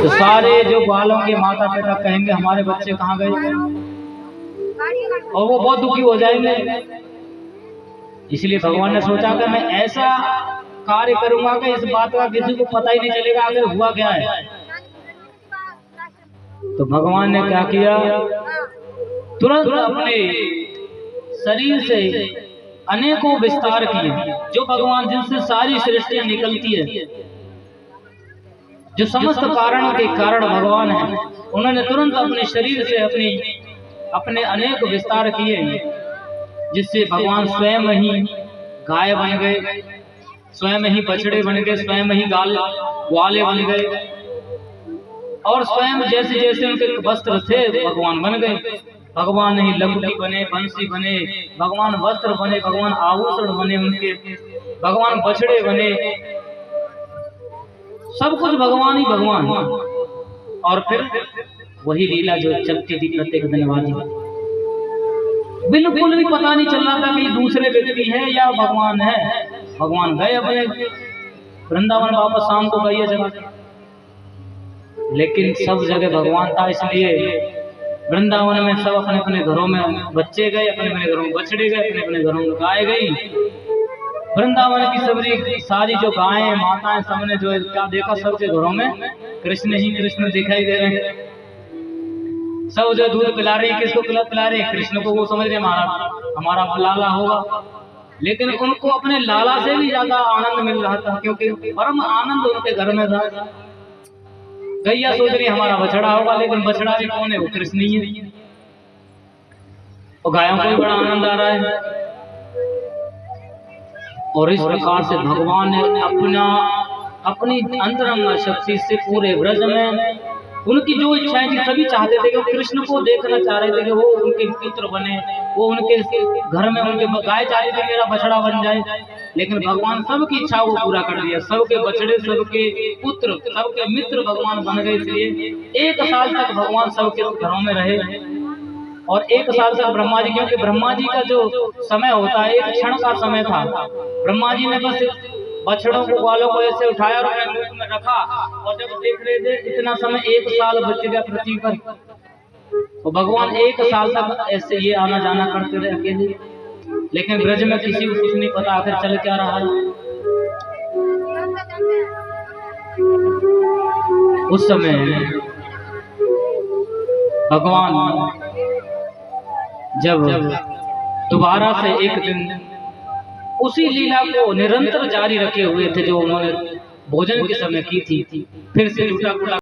तो सारे जो बालों के माता पिता कहेंगे हमारे बच्चे कहाँ गए, और वो बहुत दुखी हो जाएंगे। इसलिए भगवान ने सोचा कि मैं ऐसा कार्य करूंगा कि इस बात का किसी को पता ही नहीं चलेगा आखिर हुआ क्या है। तो भगवान ने क्या किया, तुरंत अपने शरीर से अनेकों विस्तार किए, जो भगवान जिनसे सारी सृष्टियां निकलती है, जो समस्त कारणों के कारण भगवान है, उन्होंने तुरंत अपने शरीर से अपने अनेक विस्तार किए, जिससे भगवान स्वयं ही गाय बन गए, स्वयं ही बछड़े बन गए, स्वयं ही ग्वाले बन गए, और स्वयं जैसे जैसे उनके वस्त्र थे भगवान बन गए। भगवान ही लंगोटी बने, बंसी बने, भगवान वस्त्र बने, भगवान आभूषण बने उनके, भगवान बछड़े बने, सब कुछ भगवान ही भगवान। और फिर वही लीला जो चलती थी प्रत्येक दिन वाली, बिल्कुल भी पता नहीं चल रहा था कि दूसरे व्यक्ति है या भगवान है। भगवान गए अपने वृंदावन, वापस शाम को गए जगह, लेकिन सब जगह भगवान था। इसलिए वृंदावन में सब अपने अपने घरों में बच्चे गए, अपने अपने घरों में बछड़े गए, अपने अपने घरों में गाय गई। वृंदावन की सारी जो गायें माताएं सबने जो क्या देखा, सबके घरों में कृष्ण ही कृष्ण दिखाई दे रहे हैं। सब जो दूध पिला रहे हैं, किसको पिला रहे हैं? कृष्ण को। वो समझ रहे हमारा लाला होगा, लेकिन उनको अपने लाला से भी ज्यादा आनंद मिल रहा था, क्योंकि परम आनंद उनके घर में था। गैया सोच रही हमारा बछड़ा होगा, लेकिन बछड़ा भी कौन है? वो कृष्ण ही है। और गायों को भी बड़ा आनंद आ रहा है। और इस प्रकार से भगवान ने अपनी अंतरंग शक्ति से पूरे ब्रज में उनकी जो इच्छाएं थी, सभी चाहते थे कि वो कृष्ण को देखना चाह रहे थे कि वो उनके पुत्र बने, वो उनके घर में उनके गाय चाहते थे मेरा बछड़ा बन जाए। लेकिन भगवान सबकी इच्छा को पूरा कर दिया, सबके बछड़े, सबके पुत्र, सबके मित्र भगवान बन गए। इसलिए 1 साल तक भगवान सबके घरों में रहे, और 1 साल तक ब्रह्मा जी, क्योंकि ब्रह्मा जी का जो समय होता है एक क्षण का समय था। ब्रह्मा जी ने बस बछड़ों को, ग्वालों को ऐसे उठाया और अपने मुख में रखा, और जब देख रहे थे इतना समय 1 साल बच गया पृथ्वी पर, तो भगवान 1 साल तक ऐसे ये आना जाना करते रहे अकेले। लेकिन ब्रज में किसी को कुछ नहीं पता आखिर चल क्या रहा है। उस समय भगवान जब दोबारा से एक दिन उसी लीला को निरंतर जारी रखे हुए थे जो उन्होंने भोजन के समय की थी, फिर से टूटा फूटा